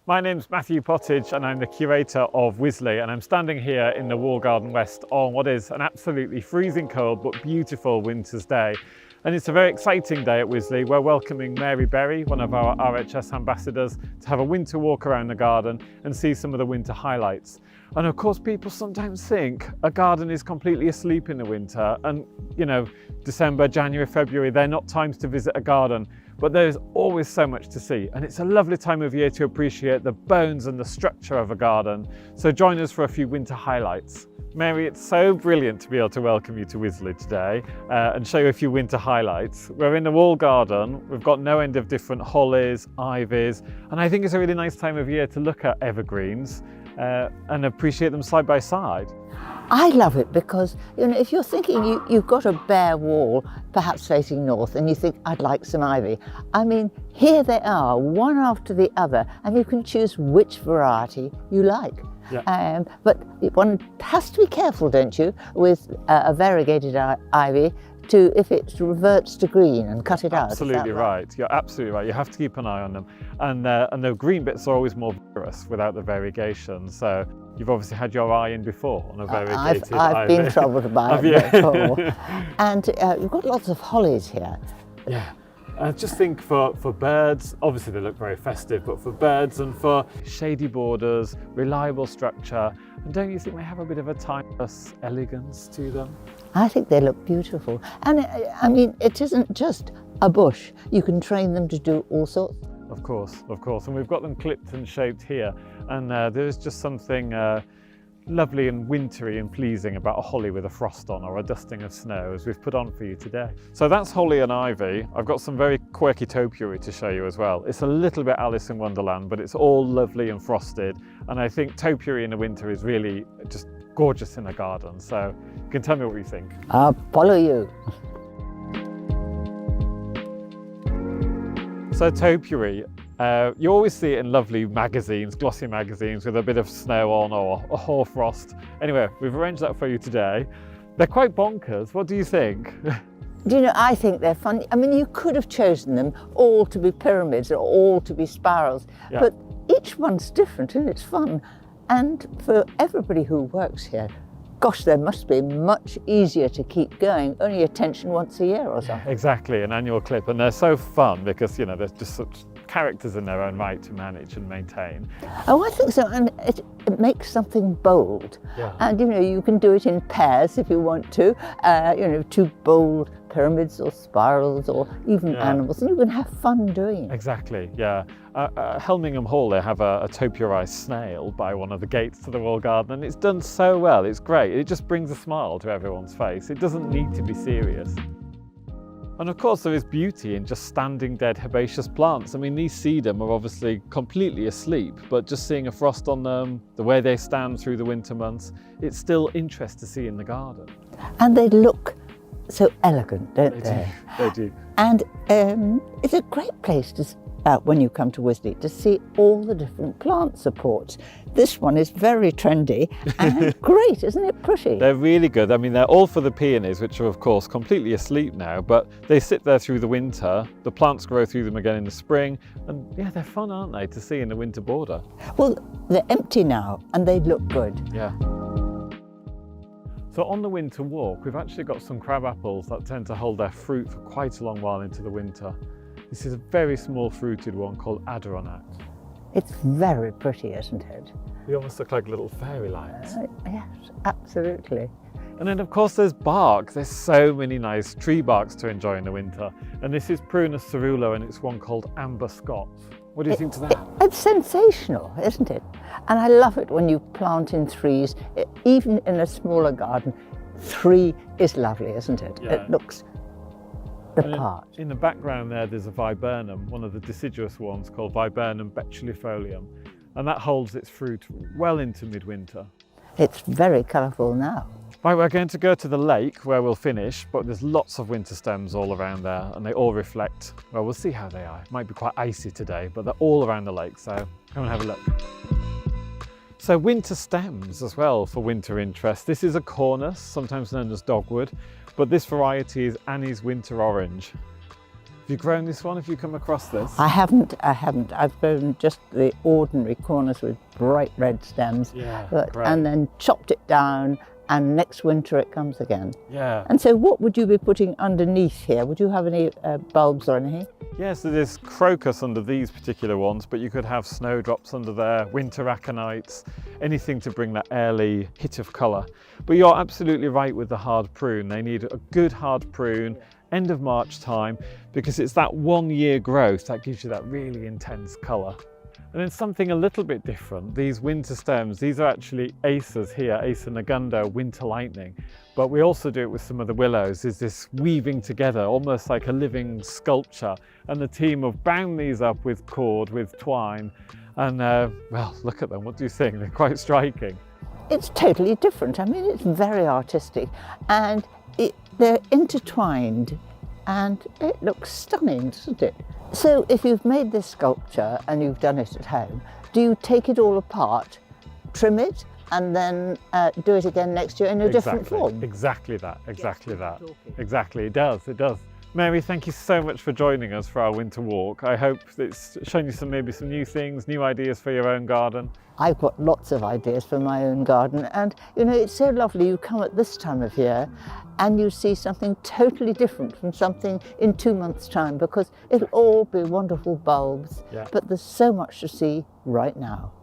My name's Matthew Pottage and I'm the curator of Wisley, and I'm standing here in the Wall Garden West on what is an absolutely freezing cold but beautiful winter's day. And it's a very exciting day at Wisley. We're welcoming Mary Berry, one of our RHS ambassadors, to have a winter walk around the garden and see some of the winter highlights. And of course, people sometimes think a garden is completely asleep in the winter, and you know, December, January, February, they're not times to visit a garden. But there's always so much to see, and it's a lovely time of year to appreciate the bones and the structure of a garden. So join us for a few winter highlights. Mary, it's so brilliant to be able to welcome you to Wisley today and show you a few winter highlights. We're in the wall garden. We've got no end of different hollies, ivies, and I think it's a really nice time of year to look at evergreens and appreciate them side by side. I love it because, you know, if you're thinking you've got a bare wall, perhaps facing north, and you think, I'd like some ivy. I mean, here they are, one after the other, and you can choose which variety you like. Yeah. But one has to be careful, don't you, with a variegated ivy, if it reverts to green and cut it out. Absolutely right. You're absolutely right. You have to keep an eye on them. And the green bits are always more vigorous without the variegation. So you've obviously had your eye in before on a variegated ivy. I've been troubled by it before. And you've got lots of hollies here. Yeah. I just think for birds, obviously they look very festive, but for birds and for shady borders, reliable structure, and don't you think they have a bit of a timeless elegance to them? I think they look beautiful. And I mean, it isn't just a bush. You can train them to do all sorts. Of course. And we've got them clipped and shaped here. And there's just something lovely and wintry and pleasing about a holly with a frost on or a dusting of snow, as we've put on for you today. So that's holly and ivy. I've got some very quirky topiary to show you as well. It's a little bit Alice in Wonderland, but it's all lovely and frosted. And I think topiary in the winter is really just gorgeous in a garden. So you can tell me what you think. I'll follow you. So topiary, you always see it in lovely magazines, glossy magazines with a bit of snow on or a hoarfrost. Anyway, we've arranged that for you today. They're quite bonkers. What do you think? Do you know, I think they're fun. I mean, you could have chosen them all to be pyramids or all to be spirals, yeah. But each one's different and it's fun. And for everybody who works here, gosh, they must be much easier to keep going, only attention once a year or something. Exactly, an annual clip, and they're so fun because, you know, there's just such characters in their own right to manage and maintain. Oh, I think so, and it makes something bold. Yeah. And, you know, you can do it in pairs if you want to, you know, two bold pyramids or spirals or even animals, and you can have fun doing it. Exactly, yeah. Helmingham Hall, they have a topiarized snail by one of the gates to the wall garden, and it's done so well. It's great. It just brings a smile to everyone's face. It doesn't need to be serious. And of course, there is beauty in just standing dead herbaceous plants. I mean, these sedum are obviously completely asleep, but just seeing a frost on them, the way they stand through the winter months, it's still interest to see in the garden. And they look so elegant, don't they? They do. And it's a great place to when you come to Wisley to see all the different plant supports. This one is very trendy and great, isn't it pretty? They're really good. I mean, they're all for the peonies, which are of course completely asleep now, but they sit there through the winter. The plants grow through them again in the spring, and yeah, they're fun, aren't they, to see in the winter border? Well, they're empty now and they look good. Yeah. So on the winter walk, we've actually got some crab apples that tend to hold their fruit for quite a long while into the winter. This is a very small fruited one called Adirondack. It's very pretty, isn't it? They almost look like little fairy lights. Yes, absolutely. And then of course there's bark. There's so many nice tree barks to enjoy in the winter. And this is Prunus cerulo, and it's one called Amber Scott. What do you think to that? It's sensational, isn't it? And I love it when you plant in threes, even in a smaller garden. 3 is lovely, isn't it? Yeah. It looks the part. In the background there's a viburnum, one of the deciduous ones called Viburnum betulicifolium, and that holds its fruit well into midwinter. It's very colourful now. Right, we're going to go to the lake where we'll finish, but there's lots of winter stems all around there and they all reflect, well, we'll see how they are. It might be quite icy today, but they're all around the lake, so come and have a look. So winter stems as well for winter interest. This is a cornus, sometimes known as dogwood, but this variety is Annie's Winter Orange. Have you grown this one? Have you come across this? I haven't. I've grown just the ordinary corners with bright red stems, Yeah, great. and then chopped it down, and next winter it comes again. Yeah. And so what would you be putting underneath here? Would you have any bulbs or anything? Yeah, so there's crocus under these particular ones, but you could have snowdrops under there, winter aconites, anything to bring that early hit of colour. But you're absolutely right with the hard prune. They need a good hard prune, end of March time, because it's that 1 year growth that gives you that really intense colour. And then something a little bit different, these winter stems, these are actually acers here, Acer negundo, winter lightning. But we also do it with some of the willows, is this weaving together, almost like a living sculpture. And the team have bound these up with cord, with twine. And well, look at them, what do you think? They're quite striking. It's totally different. I mean, it's very artistic, and they're intertwined, and it looks stunning, doesn't it? So if you've made this sculpture and you've done it at home, do you take it all apart, trim it, and then do it again next year in a different form? Exactly that, exactly that. Exactly, it does, it does. Mary, thank you so much for joining us for our winter walk. I hope it's shown you maybe some new things, new ideas for your own garden. I've got lots of ideas for my own garden, and you know, it's so lovely. You come at this time of year and you see something totally different from something in 2 months' time, because it'll all be wonderful bulbs, Yeah. but there's so much to see right now.